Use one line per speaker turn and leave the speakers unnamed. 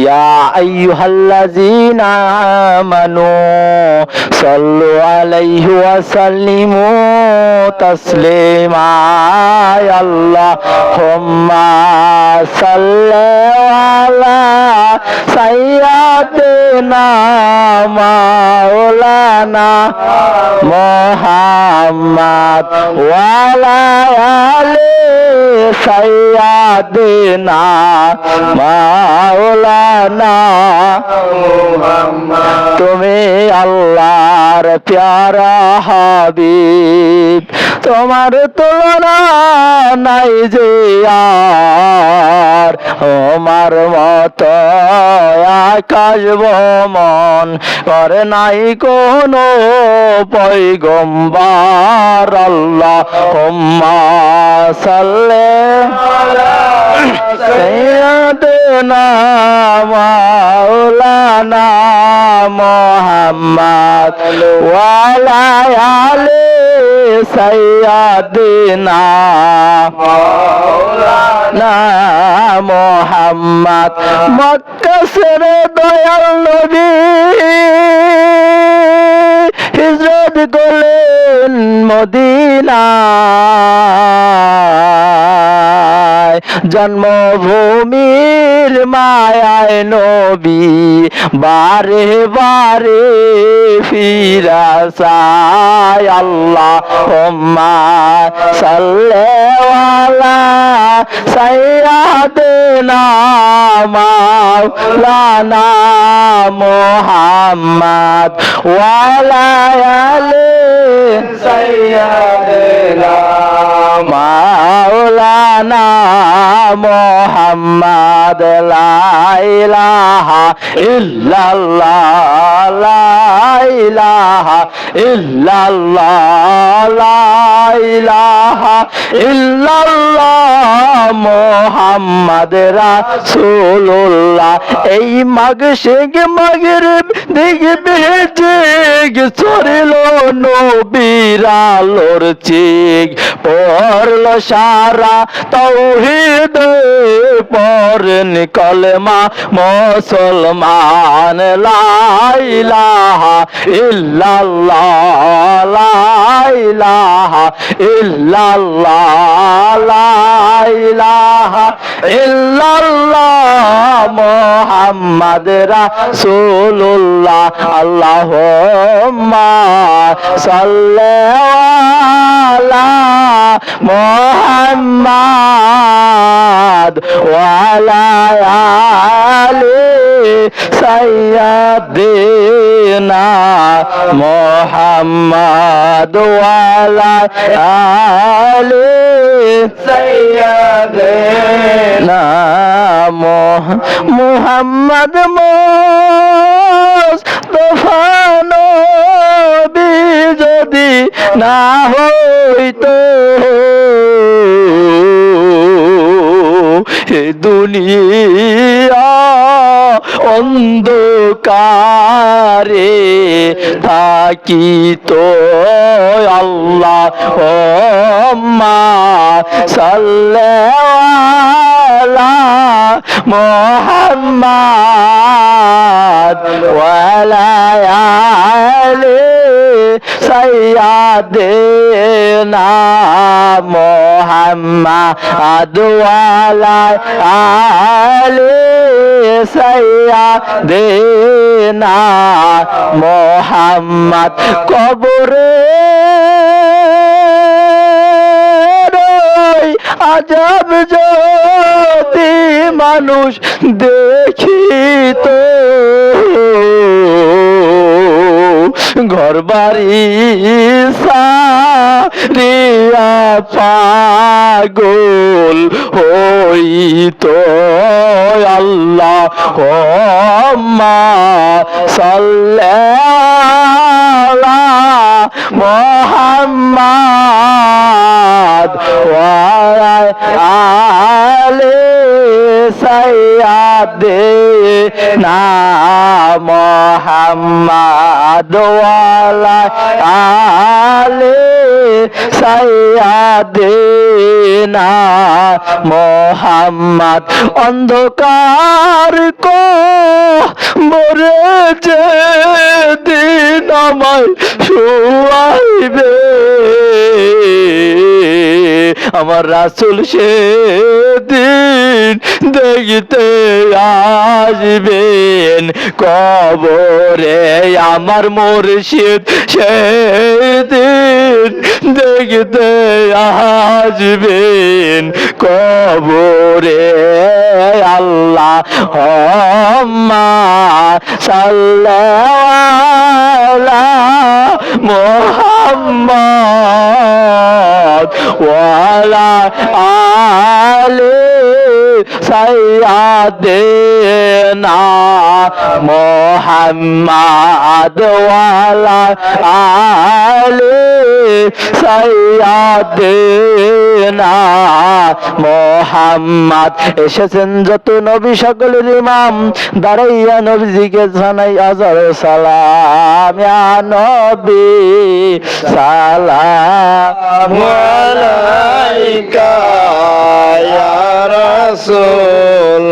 ইয়া আইয়ুহাল্লাযীনা আমানু সাল্লু আলাইহি ওয়া সাল্লিমু তাসলিমা আল্লাহুম্মা সাল্লি আলা সাইয়্যিদিনা মাওলানা মুহাম্মদ ওয়া আলা আলি সাইয়্যিদিনা মাওলানা মুহাম্মদ। তুমি আল্লাহর প্যারা হাবিব, তোমার তুলনা নাই যে আর, তোমার মতো আকাশ ভ্রমণ করে নাই কোনো পয়গম্বর। আল্লাহুম্মা সাল্লি আলা সাইয়্যিদিনা মাওলানা মুহাম্মদ ওয়া আলা আলি সাইয়্যিদিনা মাওলানা মুহাম্মদ। মক্কা ছেড়ে দয়াল নবী হিজরত করলেন মদিনায়, জন্মভূমির মায়ায় নবী বারে বারে ফিরা চায়। আল্লাহুম্মা সাল্লি আলা সাইয়্যিদিনা মাওলানা মুহাম্মদ ওয়া আলা আলি সাইয়্যিদিনা মাওলানা মুহাম্মদ। লা ইলাহা ইল্লাল্লাহ, লা ইলাহা ইল্লাল্লাহ, লা ইলাহা ইল্লাল্লাহ মুহাম্মদ রাসূলুল্লাহ। এই মাগরিব দেখবে চিক চরিল নবীর আলোর চিক, পড়ল সারা তাওহীদ পড়েন কলমা মুসলমান। লা ইলাহা ইল্লাল্লাহ, লা ইলাহা ইল্লাল্লাহ, লা ইলাহা ইল্লাল্লাহ মুহাম্মদ রাসূলুল্লাহ। আল্লাহুম্মা সাল্লি আলা মুহাম্মদ ওয়া আলা আলি সাইয়্যিদিনা মুহাম্মদ ওয়া আলা আলি সাইয়্যিদিনা মুহাম্মদ মুস্তাফা নবী যদি না হইতো এ দুনিয়া অন্ধকারে থাকিতো। আল্লাহুম্মা সাল্লি আলা মুহাম্মদ ওয়া আলা আলি সাইয়্যিদিনা মুহাম্মদ ওয়া আলা আলি সাইয়্যিদিনা মুহাম্মদ। কবরে আজব যদি মানুষ দেখিত, ঘর বাড়ি সারিয়া পাগল হইতো। আল্লাহুম্মা সাল্লি আলা মুহাম্মদ ওয়া আলা আলে সাইয়্যিদিনা মুহাম্মদ ওয়ালা আলে সাইয়্যিদিনা মুহাম্মদ অন্ধকার কবরে যেদিন আমায় শুয়াইবে আমার রাসূল সেদিন দেখিতে আসবেন কবরে আমার মুর্শিদ সেদিন দেখিতে আসবেন কবরে আল্লাহুম্মা সাল্লি আলা মুহাম্মদ ওয়ালা আলি সাইয়্যিদিনা মুহাম্মদ ওয়ালা আলি সাইয়্যিদিনা মুহাম্মদ এসেছেন যত নবী সকলের ইমাম দাঁড়াইয়া নবীজিকে জানাই আজর সালাম ইয়া নবী সালাম আলাইকা ইয়া রাসূল